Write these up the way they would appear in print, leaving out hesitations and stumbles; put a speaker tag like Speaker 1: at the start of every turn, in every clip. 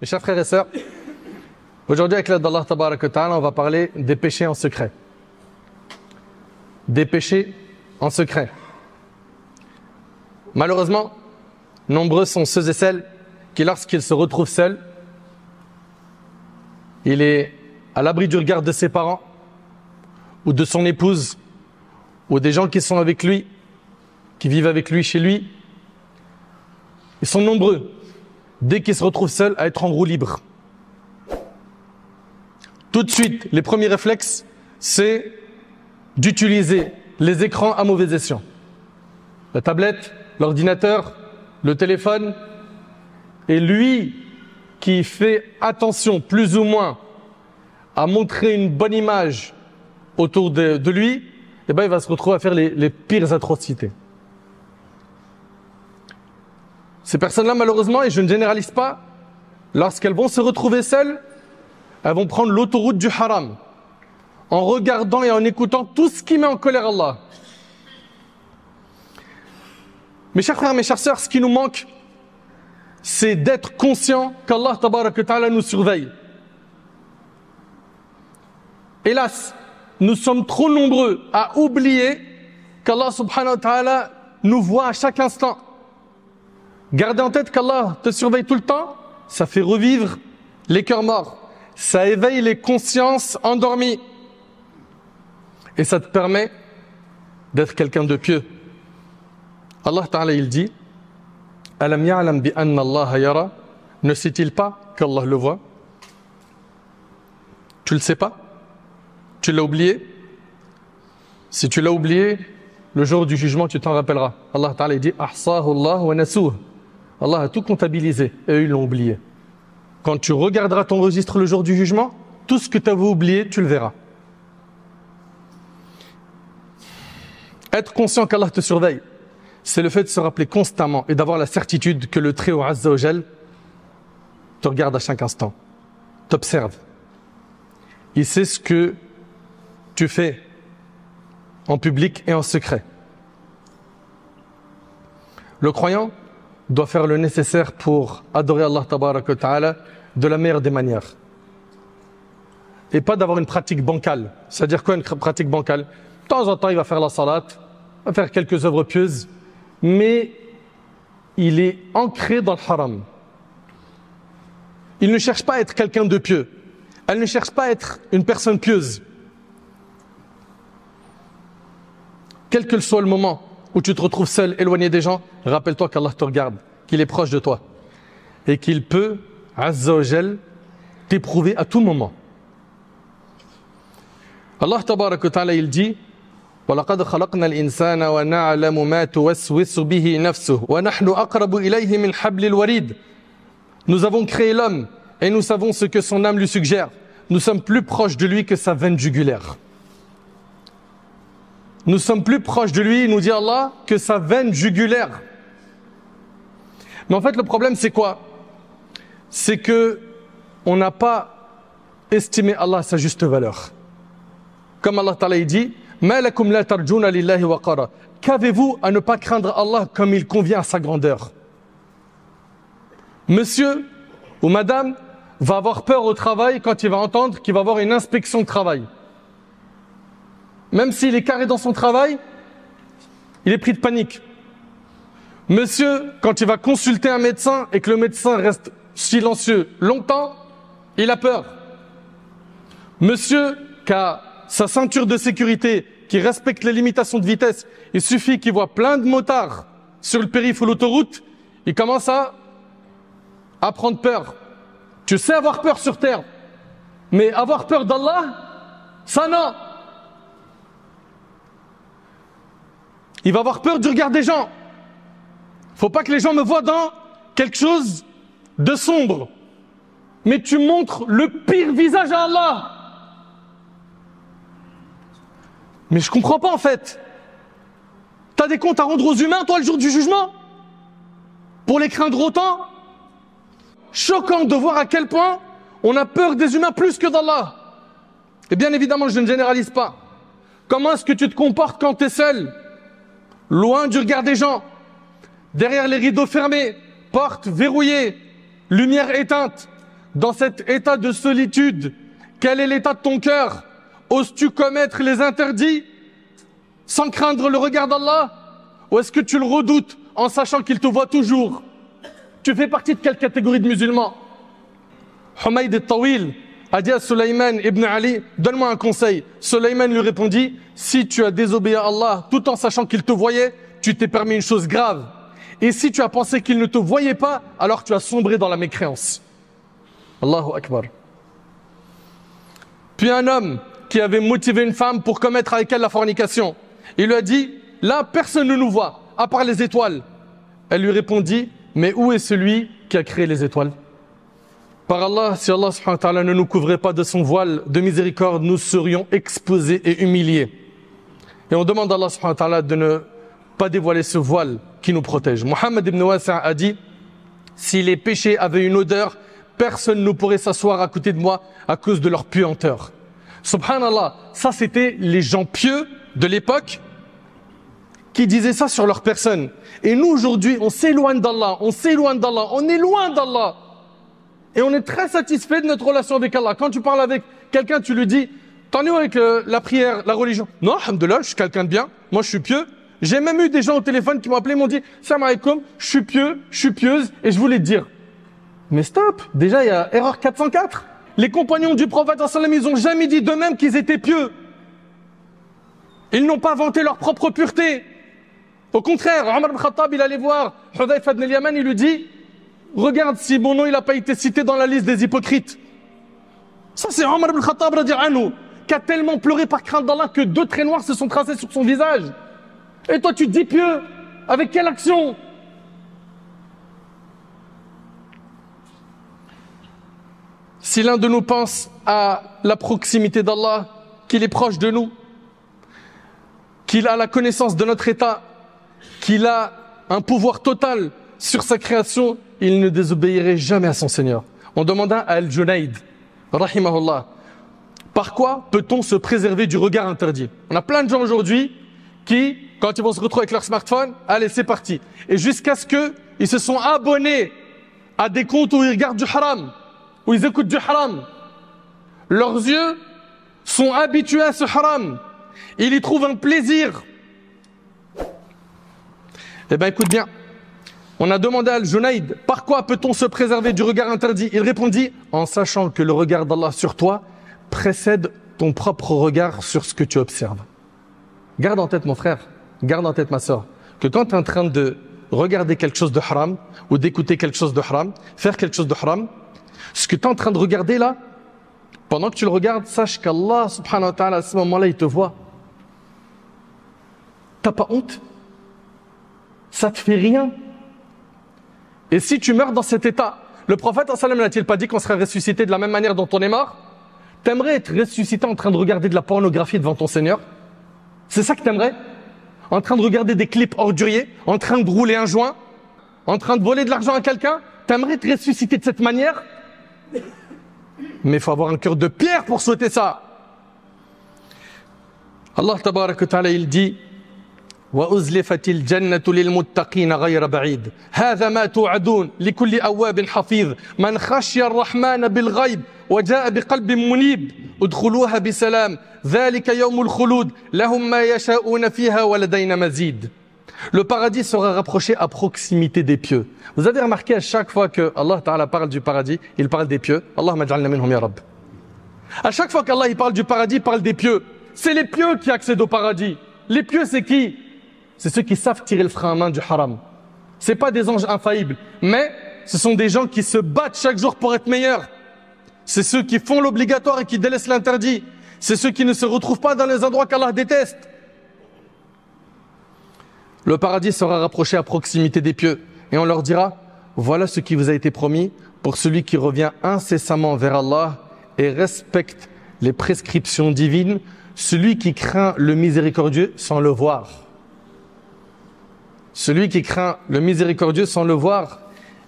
Speaker 1: Mes chers frères et sœurs, aujourd'hui avec l'aide d'Allah Tabarak wa Ta'ala, on va parler des péchés en secret. Des péchés en secret. Malheureusement, nombreux sont ceux et celles qui, lorsqu'ils se retrouvent seuls, il est à l'abri du regard de ses parents, ou de son épouse, ou des gens qui sont avec lui, qui vivent avec lui chez lui. Ils sont nombreux, dès qu'ils se retrouvent seuls, à être en roue libre. Tout de suite, les premiers réflexes, c'est d'utiliser les écrans à mauvais escient. La tablette, l'ordinateur, le téléphone. Et lui qui fait attention, plus ou moins, à montrer une bonne image autour de lui, eh ben, il va se retrouver à faire les pires atrocités. Ces personnes-là, malheureusement, et je ne généralise pas, lorsqu'elles vont se retrouver seules, elles vont prendre l'autoroute du haram, en regardant et en écoutant tout ce qui met en colère Allah. Mes chers frères, mes chères sœurs, ce qui nous manque, c'est d'être conscient qu'Allah Tabarak wa Ta'ala nous surveille. Hélas, nous sommes trop nombreux à oublier qu'Allah Subhanahu wa Ta'ala nous voit à chaque instant. Gardez en tête qu'Allah te surveille tout le temps, ça fait revivre les cœurs morts, ça éveille les consciences endormies et ça te permet d'être quelqu'un de pieux. Allah Ta'ala il dit: Alam ya'lam bi anna Allah yara, ne sait-il pas qu'Allah le voit? Tu le sais pas? Tu l'as oublié? Si tu l'as oublié, le jour du jugement, tu t'en rappelleras. Allah Ta'ala dit: Ahsahu Allah wa nasuh. Allah a tout comptabilisé et eux ils l'ont oublié. Quand tu regarderas ton registre le jour du jugement, tout ce que tu avais oublié, tu le verras. Être conscient qu'Allah te surveille, c'est le fait de se rappeler constamment et d'avoir la certitude que le Très-Haut Azza wa Jal te regarde à chaque instant, t'observe. Il sait ce que tu fais en public et en secret. Le croyant doit faire le nécessaire pour adorer Allah Tabarak wa Ta'ala de la meilleure des manières. Et pas d'avoir une pratique bancale. C'est-à-dire quoi une pratique bancale? De temps en temps, il va faire la salat, il va faire quelques œuvres pieuses, mais il est ancré dans le haram. Il ne cherche pas à être quelqu'un de pieux. Elle ne cherche pas à être une personne pieuse. Quel que soit le moment où tu te retrouves seul, éloigné des gens, rappelle-toi qu'Allah te regarde, qu'il est proche de toi et qu'il peut, Azza wa Jal, t'éprouver à tout moment. Allah Tabarak wa Ta'ala il dit: وَلَقَدْ خَلَقْنَا الْإِنسَانَ وَنَعْلَمُ مَا تُوَسْوِسُ بِهِ نَفْسُهُ وَنَحْنُ أَقْرَبُ إِلَيْهِ مِنْ حَبْلِ الْوَرِيدِ. Nous avons créé l'homme et nous savons ce que son âme lui suggère. Nous sommes plus proches de lui que sa veine jugulaire. Nous sommes plus proches de lui, nous dit Allah, que sa veine jugulaire. Mais en fait, le problème, c'est quoi? C'est que on n'a pas estimé Allah à sa juste valeur. Comme Allah Ta'ala dit: Ma lakum la tarjuna lillahi waqara. Qu'avez-vous à ne pas craindre Allah comme il convient à sa grandeur? Monsieur ou madame va avoir peur au travail quand il va entendre qu'il va avoir une inspection de travail. Même s'il est carré dans son travail, il est pris de panique. Monsieur, quand il va consulter un médecin et que le médecin reste silencieux longtemps, il a peur. Monsieur, qui a sa ceinture de sécurité, qui respecte les limitations de vitesse, il suffit qu'il voit plein de motards sur le périph' ou l'autoroute, il commence à prendre peur. Tu sais avoir peur sur terre, mais avoir peur d'Allah, ça non. Il va avoir peur du regard des gens. Faut pas que les gens me voient dans quelque chose de sombre. Mais tu montres le pire visage à Allah. Mais je comprends pas en fait. T'as des comptes à rendre aux humains, toi, le jour du jugement? Pour les craindre autant? Choquant de voir à quel point on a peur des humains plus que d'Allah. Et bien évidemment, je ne généralise pas. Comment est-ce que tu te comportes quand tu es seul? Loin du regard des gens, derrière les rideaux fermés, portes verrouillées, lumière éteinte, dans cet état de solitude, quel est l'état de ton cœur? Oses-tu commettre les interdits sans craindre le regard d'Allah? Ou est-ce que tu le redoutes en sachant qu'il te voit toujours? Tu fais partie de quelle catégorie de musulmans? Humayd al-Tawil a dit à Sulayman ibn Ali, donne-moi un conseil. Sulayman lui répondit, si tu as désobéi à Allah tout en sachant qu'il te voyait, tu t'es permis une chose grave. Et si tu as pensé qu'il ne te voyait pas, alors tu as sombré dans la mécréance. Allahu Akbar. Puis un homme qui avait motivé une femme pour commettre avec elle la fornication, il lui a dit, là personne ne nous voit, à part les étoiles. Elle lui répondit, mais où est celui qui a créé les étoiles? Par Allah, si Allah subhanahu wa ta'ala ne nous couvrait pas de son voile de miséricorde, nous serions exposés et humiliés. Et on demande à Allah subhanahu wa ta'ala de ne pas dévoiler ce voile qui nous protège. Mohammed ibn Wasi' a dit, si les péchés avaient une odeur, personne ne pourrait s'asseoir à côté de moi à cause de leur puanteur. Subhanallah, ça c'était les gens pieux de l'époque qui disaient ça sur leur personne. Et nous aujourd'hui, on s'éloigne d'Allah, on est loin d'Allah. Et on est très satisfait de notre relation avec Allah. Quand tu parles avec quelqu'un, tu lui dis, t'en es où avec la prière, la religion? Non, alhamdoulilah, je suis quelqu'un de bien, moi je suis pieux. J'ai même eu des gens au téléphone qui m'ont appelé, m'ont dit, salam alaikum, je suis pieux, je suis pieuse, et je voulais te dire. Mais stop, déjà il y a erreur 404. Les compagnons du prophète, ils n'ont jamais dit d'eux-mêmes qu'ils étaient pieux. Ils n'ont pas vanté leur propre pureté. Au contraire, Omar ibn Khattab, il allait voir Hudayfa ibn al-Yaman, il lui dit, regarde si mon nom il n'a pas été cité dans la liste des hypocrites. Ça c'est Omar ibn Khattab qui a tellement pleuré par crainte d'Allah que 2 traits noirs se sont tracés sur son visage. Et toi tu te dis pieux, avec quelle action? Si l'un de nous pense à la proximité d'Allah, qu'il est proche de nous, qu'il a la connaissance de notre état, qu'il a un pouvoir total sur sa création, il ne désobéirait jamais à son Seigneur. On demanda à Al-Junayd, rahimahullah, par quoi peut-on se préserver du regard interdit? On a plein de gens aujourd'hui qui, quand ils vont se retrouver avec leur smartphone, allez c'est parti. Et jusqu'à ce qu'ils se sont abonnés à des comptes où ils regardent du haram, où ils écoutent du haram. Leurs yeux sont habitués à ce haram. Ils y trouvent un plaisir. Eh bien écoute bien, on a demandé à Al-Junayd, par quoi peut-on se préserver du regard interdit? Il répondit, en sachant que le regard d'Allah sur toi précède ton propre regard sur ce que tu observes. Garde en tête mon frère, garde en tête ma soeur, que quand tu es en train de regarder quelque chose de haram, ou d'écouter quelque chose de haram, faire quelque chose de haram, ce que tu es en train de regarder là, pendant que tu le regardes, sache qu'Allah subhanahu wa ta'ala à ce moment-là il te voit. T'as pas honte? Ça te fait rien? Et si tu meurs dans cet état, le prophète n'a-t-il pas dit qu'on serait ressuscité de la même manière dont on est mort? T'aimerais être ressuscité en train de regarder de la pornographie devant ton Seigneur? C'est ça que t'aimerais? En train de regarder des clips orduriers, en train de rouler un joint, en train de voler de l'argent à quelqu'un? T'aimerais être ressuscité de cette manière? Mais il faut avoir un cœur de pierre pour souhaiter ça. Allah tabarak wa ta'ala il dit وَأُزْلِفَتِ الْجَنَّةُ لِلْمُتَّقِينَ غَيْرَ بَعِيدٍ هَذَا مَا تُوعَدُونَ لِكُلِّ أَوَّابٍ حَفِيظٍ مَنْ خَشِيَ الرَّحْمَنَ بِالْغَيْبِ وَجَاءَ بِقَلْبٍ مُنِيبٍ ادْخُلُوهَا بِسَلَامٍ ذَلِكَ يَوْمُ الْخُلُودِ لَهُمْ مَا يَشَاءُونَ فِيهَا وَلَدَيْنَا مَزِيدٌ. Le paradis sera rapproché à proximité des pieux. Vous avez remarqué à chaque fois que Allah Ta'ala parle du paradis, il parle des pieux. Allahumma ja'alna minhum ya Rabb. À chaque fois qu'Allah il parle du paradis, il parle des pieux. C'est les pieux qui accèdent au paradis. Les pieux c'est qui? C'est ceux qui savent tirer le frein à main du haram. C'est pas des anges infaillibles, mais ce sont des gens qui se battent chaque jour pour être meilleurs. C'est ceux qui font l'obligatoire et qui délaissent l'interdit. C'est ceux qui ne se retrouvent pas dans les endroits qu'Allah déteste. Le paradis sera rapproché à proximité des pieux et on leur dira, voilà ce qui vous a été promis pour celui qui revient incessamment vers Allah et respecte les prescriptions divines, celui qui craint le miséricordieux sans le voir. Celui qui craint le miséricordieux sans le voir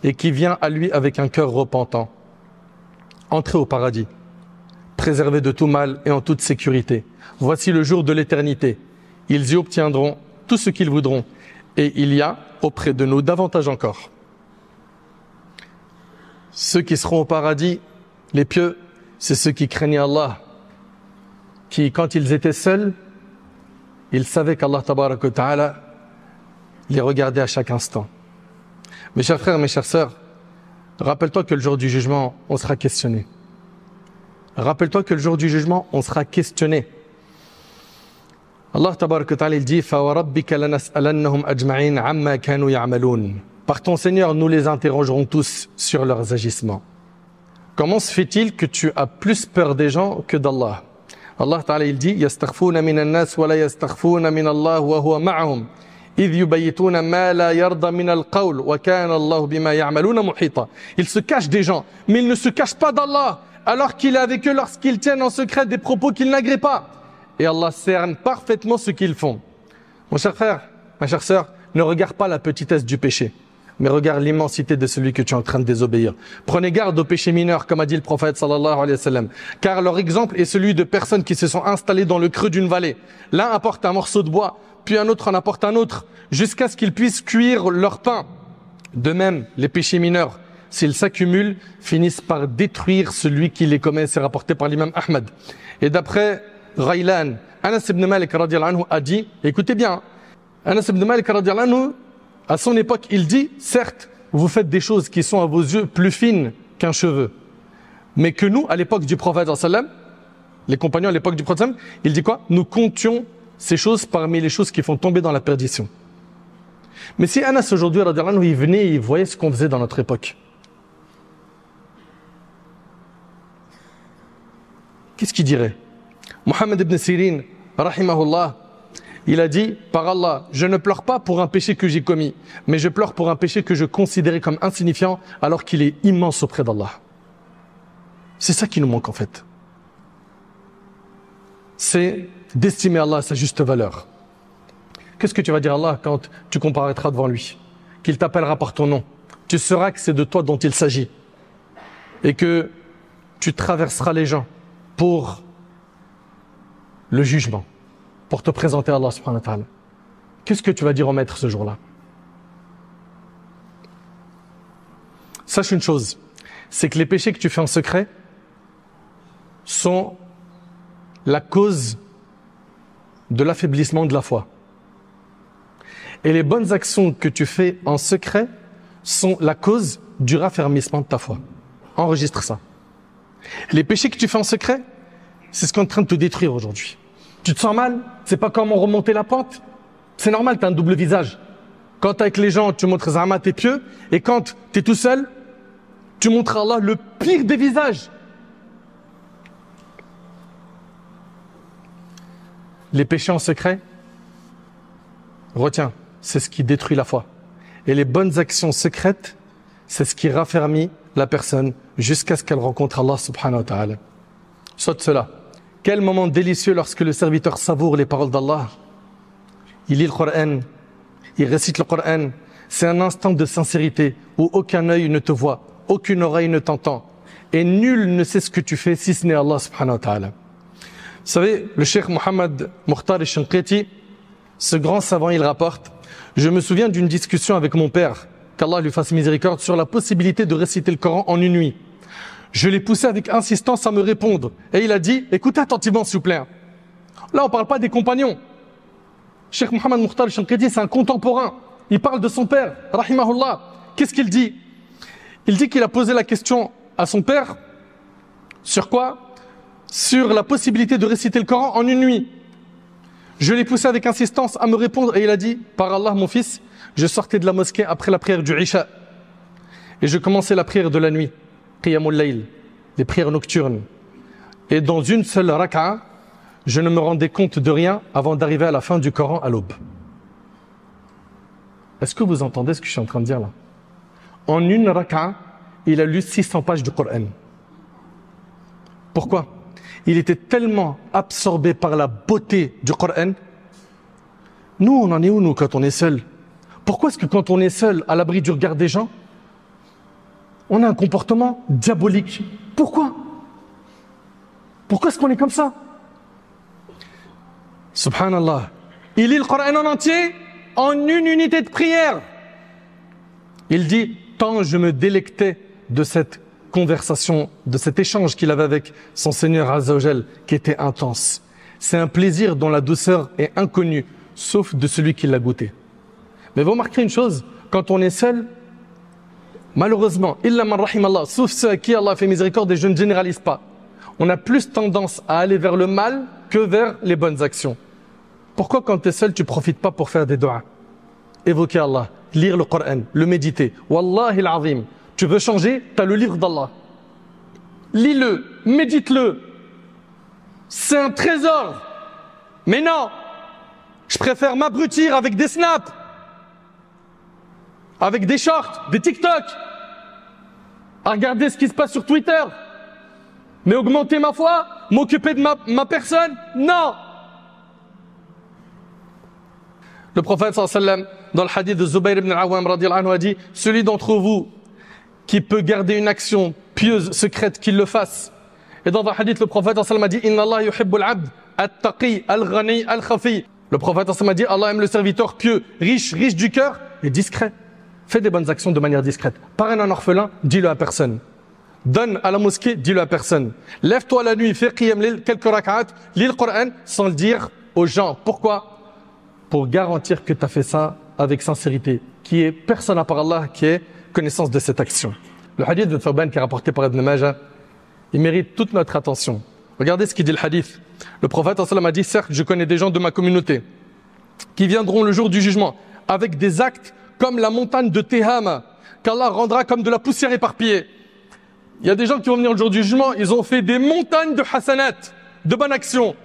Speaker 1: et qui vient à lui avec un cœur repentant. Entrez au paradis, préservés de tout mal et en toute sécurité. Voici le jour de l'éternité. Ils y obtiendront tout ce qu'ils voudront. Et il y a auprès de nous davantage encore. Ceux qui seront au paradis Les pieux, c'est ceux qui craignaient Allah, qui, quand ils étaient seuls, ils savaient qu'Allah tabaraka wa ta'ala les regardait à chaque instant. Mes chers frères, mes chères sœurs, rappelle-toi que le jour du jugement, on sera questionné. Rappelle-toi que le jour du jugement, on sera questionné. Allah tabaraka wa ta'ala, il dit فَوَرَبِّكَ لَنَسْأَلَنَّهُمْ أَجْمَعِينَ عَمَّا كَانُوا يَعْمَلُونَ. Par ton Seigneur, nous les interrogerons tous sur leurs agissements. Comment se fait-il que tu as plus peur des gens que d'Allah? Allah Ta'ala il dit يَسْتَخْفُونَ مِنَ النَّاسِ وَلَا يَسْتَخْفُونَ مِنَ اللَّهِ وَهُوَ مَعَهُمْ إِذْ يُبَيِّتُونَ مَا لَا يَرْضَى مِنَ الْقَوْلِ وَكَانَ اللَّهُ بِمَا يَعْمَلُونَ مُحِيطًا. Ils se cachent des gens, mais ils ne se cachent pas d'Allah, alors qu'il est avec eux lorsqu'ils tiennent en secret des propos qu'ils n'agréent pas. Et Allah cerne parfaitement ce qu'ils font. Mon cher frère, ma chère sœur, ne regarde pas la petitesse du péché, mais regarde l'immensité de celui que tu es en train de désobéir. Prenez garde aux péchés mineurs, comme a dit le prophète sallallahu alayhi wa sallam, car leur exemple est celui de personnes qui se sont installées dans le creux d'une vallée. L'un apporte un morceau de bois, puis un autre en apporte un autre, jusqu'à ce qu'ils puissent cuire leur pain. De même, les péchés mineurs, s'ils s'accumulent, finissent par détruire celui qui les commet. C'est rapporté par l'imam Ahmad. Et d'après Ghaylan, Anas ibn Malik radiyallahu anhu a dit, écoutez bien, Anas ibn Malik radiyallahu anhu, à son époque, il dit, certes, vous faites des choses qui sont à vos yeux plus fines qu'un cheveu. Mais que nous, à l'époque du prophète sallam, les compagnons à l'époque du prophète sallam, il dit quoi? Nous comptions ces choses parmi les choses qui font tomber dans la perdition. Mais si Anas aujourd'hui, radiyallahu anhu, il venait et il voyait ce qu'on faisait dans notre époque, qu'est-ce qu'il dirait? Mohammed ibn Sirin, rahimahullah, il a dit, par Allah, je ne pleure pas pour un péché que j'ai commis, mais je pleure pour un péché que je considérais comme insignifiant alors qu'il est immense auprès d'Allah. C'est ça qui nous manque en fait. C'est d'estimer Allah à sa juste valeur. Qu'est-ce que tu vas dire à Allah quand tu comparaîtras devant lui? Qu'il t'appellera par ton nom. Tu sauras que c'est de toi dont il s'agit. Et que tu traverseras les gens pour le jugement, pour te présenter à Allah subhanahu wa ta'ala. Qu'est-ce que tu vas dire au maître ce jour-là? Sache une chose, c'est que les péchés que tu fais en secret sont la cause de l'affaiblissement de la foi. Et les bonnes actions que tu fais en secret sont la cause du raffermissement de ta foi. Enregistre ça. Les péchés que tu fais en secret, c'est ce qui est en train de te détruire aujourd'hui. Tu te sens mal? C'est pas comment remonter la pente? C'est normal, tu as un double visage. Quand tu es avec les gens, tu montres Zahma, t'es pieux. Et quand tu es tout seul, tu montres à Allah le pire des visages. Les péchés en secret, retiens, c'est ce qui détruit la foi. Et les bonnes actions secrètes, c'est ce qui raffermit la personne jusqu'à ce qu'elle rencontre Allah subhanahu wa ta'ala. Saute cela. Quel moment délicieux lorsque le serviteur savoure les paroles d'Allah. Il lit le Coran, il récite le Coran. C'est un instant de sincérité où aucun œil ne te voit, aucune oreille ne t'entend. Et nul ne sait ce que tu fais si ce n'est Allah subhanahu wa ta'ala. Vous savez, le cheikh Mohammed Mukhtar al-Shanqiti, ce grand savant, il rapporte, je me souviens d'une discussion avec mon père, qu'Allah lui fasse miséricorde, sur la possibilité de réciter le Coran en une nuit. Je l'ai poussé avec insistance à me répondre. Et il a dit, écoutez attentivement s'il vous plaît. Là, on ne parle pas des compagnons. Cheikh Mohammed Mukhtar al-Shanqiti, c'est un contemporain. Il parle de son père, rahimahullah. Qu'est-ce qu'il dit? Il dit qu'il a posé la question à son père, sur quoi? Sur la possibilité de réciter le Coran en une nuit. Je l'ai poussé avec insistance à me répondre et il a dit, par Allah mon fils, je sortais de la mosquée après la prière du Isha et je commençais la prière de la nuit, Qiyamul Layl, les prières nocturnes. Et dans une seule raka'a, je ne me rendais compte de rien avant d'arriver à la fin du Coran à l'aube. Est-ce que vous entendez ce que je suis en train de dire là? En une raka'a, il a lu 600 pages du Coran. Pourquoi? Il était tellement absorbé par la beauté du Coran. Nous, on en est où, nous, quand on est seul? Pourquoi est-ce que quand on est seul, à l'abri du regard des gens, on a un comportement diabolique? Pourquoi? Pourquoi est-ce qu'on est comme ça? Subhanallah. Il lit le Coran en entier en une unité de prière. Il dit, tant je me délectais de cette conversation, de cet échange qu'il avait avec son Seigneur Azza wa Jal, qui était intense. C'est un plaisir dont la douceur est inconnue, sauf de celui qui l'a goûté. Mais vous remarquerez une chose, quand on est seul, malheureusement, illa man rahimallah, sauf ceux à qui Allah a fait miséricorde, et je ne généralise pas, on a plus tendance à aller vers le mal que vers les bonnes actions. Pourquoi quand tu es seul, tu ne profites pas pour faire des doigts? Évoquer Allah, lire le Coran, le méditer. Wallahi al-azim, tu veux changer, tu as le livre d'Allah. Lis-le, médite-le. C'est un trésor. Mais non, je préfère m'abrutir avec des snaps, avec des shorts, des TikTok, à regarder ce qui se passe sur Twitter. Mais augmenter ma foi, m'occuper de ma personne, non. Le prophète sallallahu alayhi wa sallam, dans le hadith de Zubayr ibn al-Awwam radiyallahu anhu, a dit: celui d'entre vous qui peut garder une action pieuse, secrète, qu'il le fasse. Et dans un hadith, le prophète sallallahu alayhi wa sallam a dit: inna Allah yuhibbul abd at-taqi al-ghani al-khafi. Le prophète sallallahu alayhi wa sallam a dit: Allah aime le serviteur pieux, riche du cœur et discret. Fais des bonnes actions de manière discrète. Parraine un orphelin, dis-le à personne. Donne à la mosquée, dis-le à personne. Lève-toi la nuit, fais qiyam lil, quelques rak'at, lis le Coran sans le dire aux gens. Pourquoi? Pour garantir que tu as fait ça avec sincérité, qui est personne à part Allah qui ait connaissance de cette action. Le hadith de Thawban qui est rapporté par Ibn Majah, il mérite toute notre attention. Regardez ce qu'il dit le hadith. Le prophète sallallahu alayhi wa sallam a dit: certes, je connais des gens de ma communauté qui viendront le jour du jugement avec des actes comme la montagne de Tehama, qu'Allah rendra comme de la poussière éparpillée. Il y a des gens qui vont venir le jour du jugement, ils ont fait des montagnes de hasanat, de bonnes actions.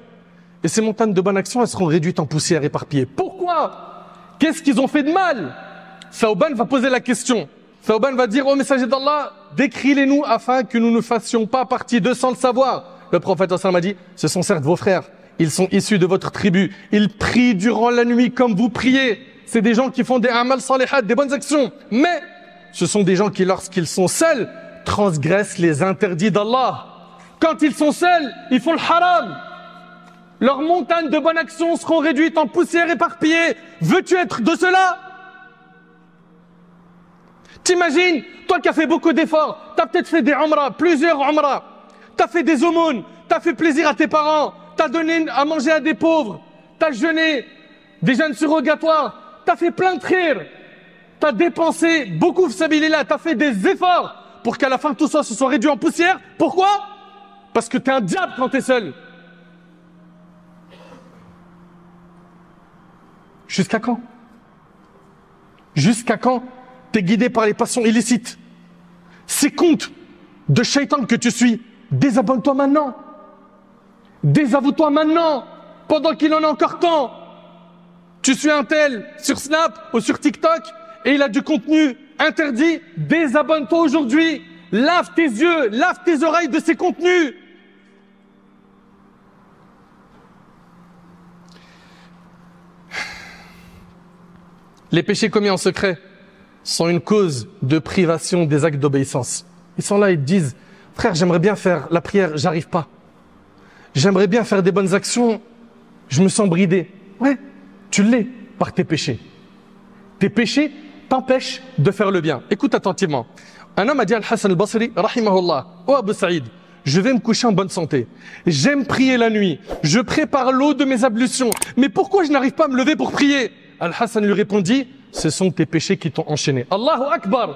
Speaker 1: Et ces montagnes de bonnes actions, elles seront réduites en poussière éparpillée. Pourquoi? Qu'est-ce qu'ils ont fait de mal? Thawban va poser la question. Thawban va dire: ô messager d'Allah, décris-les-nous afin que nous ne fassions pas partie d'eux sans le savoir. Le prophète sallallahu alayhi wa sallam a dit: ce sont certes vos frères, ils sont issus de votre tribu, ils prient durant la nuit comme vous priez. C'est des gens qui font des amal salihat, des bonnes actions. Mais ce sont des gens qui, lorsqu'ils sont seuls, transgressent les interdits d'Allah. Quand ils sont seuls, ils font le haram. Leurs montagnes de bonnes actions seront réduites en poussière éparpillée. Veux-tu être de cela? T'imagines, toi qui as fait beaucoup d'efforts, tu as peut-être fait des umrah, plusieurs umrah, tu as fait des aumônes, tu as fait plaisir à tes parents, tu as donné à manger à des pauvres, tu as jeûné, des jeûnes surrogatoires, tu as fait plein de khir, tu as dépensé beaucoup de sabilillah, tu as fait des efforts pour qu'à la fin tout ça se soit réduit en poussière. Pourquoi? Parce que tu es un diable quand tu es seul. Jusqu'à quand? Jusqu'à quand t'es guidé par les passions illicites? Ces comptes de shaitan que tu suis, désabonne-toi maintenant. Désavoue-toi maintenant, pendant qu'il en a encore temps. Tu suis un tel sur Snap ou sur TikTok et il a du contenu interdit, désabonne-toi aujourd'hui. Lave tes yeux, lave tes oreilles de ces contenus. Les péchés commis en secret sont une cause de privation des actes d'obéissance. Ils sont là, ils te disent: frère, j'aimerais bien faire la prière, j'arrive pas. J'aimerais bien faire des bonnes actions, je me sens bridé. Ouais, tu l'es par tes péchés. Tes péchés t'empêchent de faire le bien. Écoute attentivement. Un homme a dit à Al-Hassan al-Basri, rahimahullah: oh Abu Saïd, je vais me coucher en bonne santé. J'aime prier la nuit. Je prépare l'eau de mes ablutions. Mais pourquoi je n'arrive pas à me lever pour prier? Al-Hassan lui répondit: ce sont tes péchés qui t'ont enchaîné. Allahu Akbar!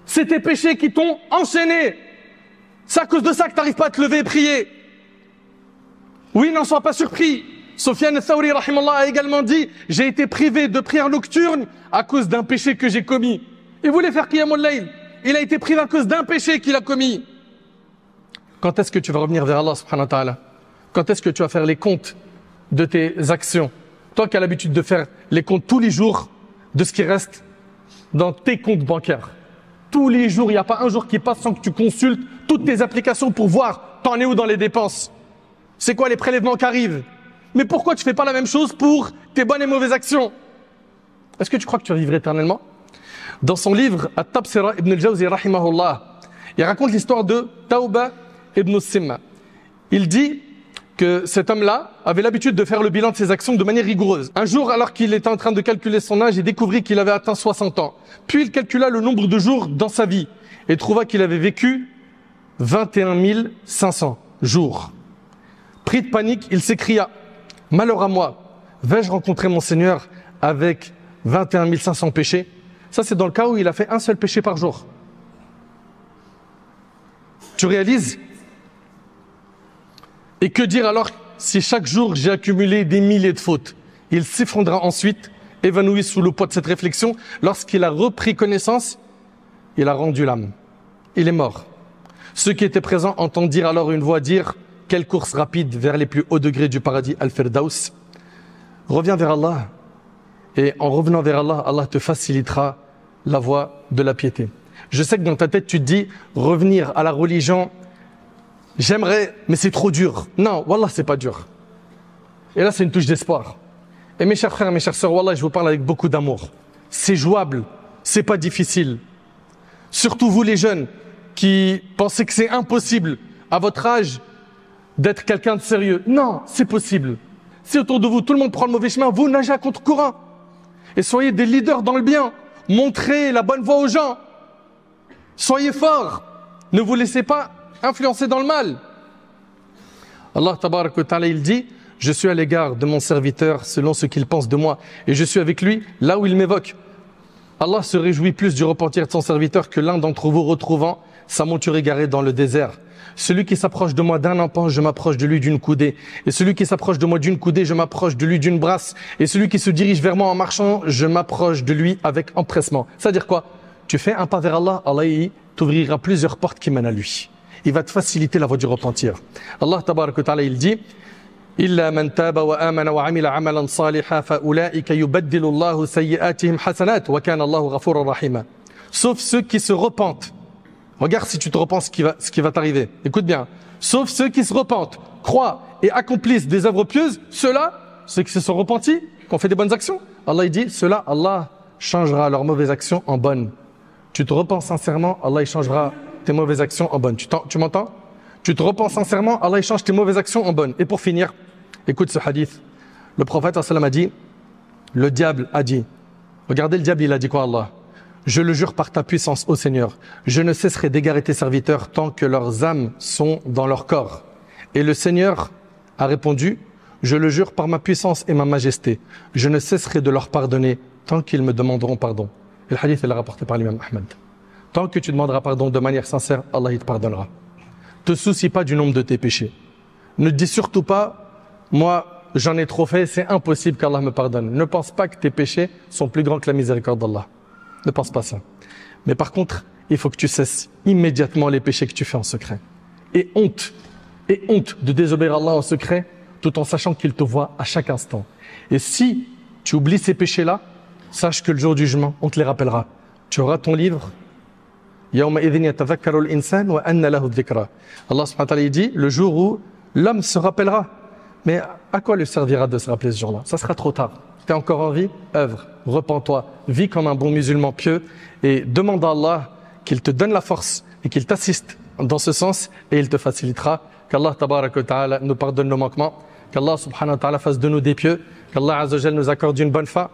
Speaker 1: C'est tes péchés qui t'ont enchaîné. C'est à cause de ça que tu n'arrives pas à te lever et prier. Oui, n'en sois pas surpris. Sufyan al-Thawri rahimallah a également dit: j'ai été privé de prière nocturne à cause d'un péché que j'ai commis. Il voulait faire qiyamul layl. Il a été privé à cause d'un péché qu'il a commis. Quand est-ce que tu vas revenir vers Allah subhanahu wa ta'ala? Quand est-ce que tu vas faire les comptes de tes actions? Toi qui as l'habitude de faire les comptes tous les jours de ce qui reste dans tes comptes bancaires. Tous les jours, il n'y a pas un jour qui passe sans que tu consultes toutes tes applications pour voir t'en es où dans les dépenses. C'est quoi les prélèvements qui arrivent? Mais pourquoi tu ne fais pas la même chose pour tes bonnes et mauvaises actions? Est-ce que tu crois que tu vas vivre éternellement? Dans son livre At-Tabsira, Ibn al-Jawzi rahimahullah, il raconte l'histoire de Tawba ibn Simma. Il dit que cet homme-là avait l'habitude de faire le bilan de ses actions de manière rigoureuse. Un jour, alors qu'il était en train de calculer son âge, il découvrit qu'il avait atteint 60 ans. Puis il calcula le nombre de jours dans sa vie et trouva qu'il avait vécu 21 500 jours. Pris de panique, il s'écria « Malheur à moi, vais-je rencontrer mon Seigneur avec 21 500 péchés ?» Ça, c'est dans le cas où il a fait un seul péché par jour. Tu réalises? Et que dire alors si chaque jour j'ai accumulé des milliers de fautes? Il s'effondra ensuite, évanoui sous le poids de cette réflexion. Lorsqu'il a repris connaissance, il a rendu l'âme. Il est mort. Ceux qui étaient présents entendirent alors une voix dire « Quelle course rapide vers les plus hauts degrés du paradis Al-Firdaus !» Reviens vers Allah. Et en revenant vers Allah, Allah te facilitera la voie de la piété. Je sais que dans ta tête, tu te dis, revenir à la religion, j'aimerais, mais c'est trop dur. Non, Wallah, c'est pas dur. Et là, c'est une touche d'espoir. Et mes chers frères, mes chères sœurs, Wallah, je vous parle avec beaucoup d'amour. C'est jouable, c'est pas difficile. Surtout vous les jeunes qui pensez que c'est impossible à votre âge d'être quelqu'un de sérieux. Non, c'est possible. Si autour de vous, tout le monde prend le mauvais chemin, vous nagez à contre-courant. Et soyez des leaders dans le bien. Montrez la bonne voie aux gens. Soyez forts. Ne vous laissez pas influencer dans le mal. Allah tabarak wa ta'ala, il dit, je suis à l'égard de mon serviteur selon ce qu'il pense de moi. Et je suis avec lui là où il m'évoque. Allah se réjouit plus du repentir de son serviteur que l'un d'entre vous retrouvant sa monture égarée dans le désert. Celui qui s'approche de moi d'un empan, je m'approche de lui d'une coudée. Et celui qui s'approche de moi d'une coudée, je m'approche de lui d'une brasse. Et celui qui se dirige vers moi en marchant, je m'approche de lui avec empressement. C'est-à-dire quoi? Tu fais un pas vers Allah, Allah t'ouvrira plusieurs portes qui mènent à lui. Il va te faciliter la voie du repentir. Allah tabarak wa ta'ala, il dit إِلَّا مَنْ تَابَ وَآمَنَ وَعَمِلَ عَمَلًا صَالِحًا فَأُولَٰئِكَ يُبَدِّلُ اللَّهُ سَيِّئَاتِهِمْ حَسَنَاتٍ وَكَانَ اللَّهُ غَفُورًا رَحِيمًا. Sauf ceux qui se repentent. Regarde si tu te repens ce qui va t'arriver. Écoute bien. Sauf ceux qui se repentent, croient et accomplissent des œuvres pieuses, ceux-là, ceux qui se sont repentis, qui ont fait des bonnes actions, Allah il dit, ceux-là, Allah changera leurs mauvaises actions en bonnes. Tu te repens sincèrement, Allah il changera tes mauvaises actions en bonnes. Tu m'entends? Tu te repens sincèrement, Allah il change tes mauvaises actions en bonnes. Et pour finir, écoute ce hadith. Le prophète sallam a dit, le diable a dit, regardez le diable, il a dit quoi Allah? Je le jure par ta puissance, ô Seigneur, je ne cesserai d'égarer tes serviteurs tant que leurs âmes sont dans leur corps. Et le Seigneur a répondu, je le jure par ma puissance et ma majesté, je ne cesserai de leur pardonner tant qu'ils me demanderont pardon. Et le hadith est rapporté par l'imam Ahmed. Tant que tu demanderas pardon de manière sincère, Allah il te pardonnera. Ne te soucie pas du nombre de tes péchés. Ne te dis surtout pas, moi j'en ai trop fait, c'est impossible qu'Allah me pardonne. Ne pense pas que tes péchés sont plus grands que la miséricorde d'Allah. Ne pense pas ça. Mais par contre, il faut que tu cesses immédiatement les péchés que tu fais en secret. Et honte de désobéir à Allah en secret, tout en sachant qu'il te voit à chaque instant. Et si tu oublies ces péchés-là, sache que le jour du jugement, on te les rappellera. Tu auras ton livre. Allah subhanahu wa ta'ala dit, le jour où l'homme se rappellera. Mais à quoi lui servira de se rappeler ce jour-là? Ça sera trop tard. Tu es encore en vie, œuvre, repens-toi, vis comme un bon musulman pieux et demande à Allah qu'il te donne la force et qu'il t'assiste dans ce sens et il te facilitera. Qu'Allah tabarak wa ta'ala nous pardonne nos manquements, qu'Allah subhanahu wa ta'ala fasse de nous des pieux, qu'Allah azza wa jalla nous accorde une bonne fin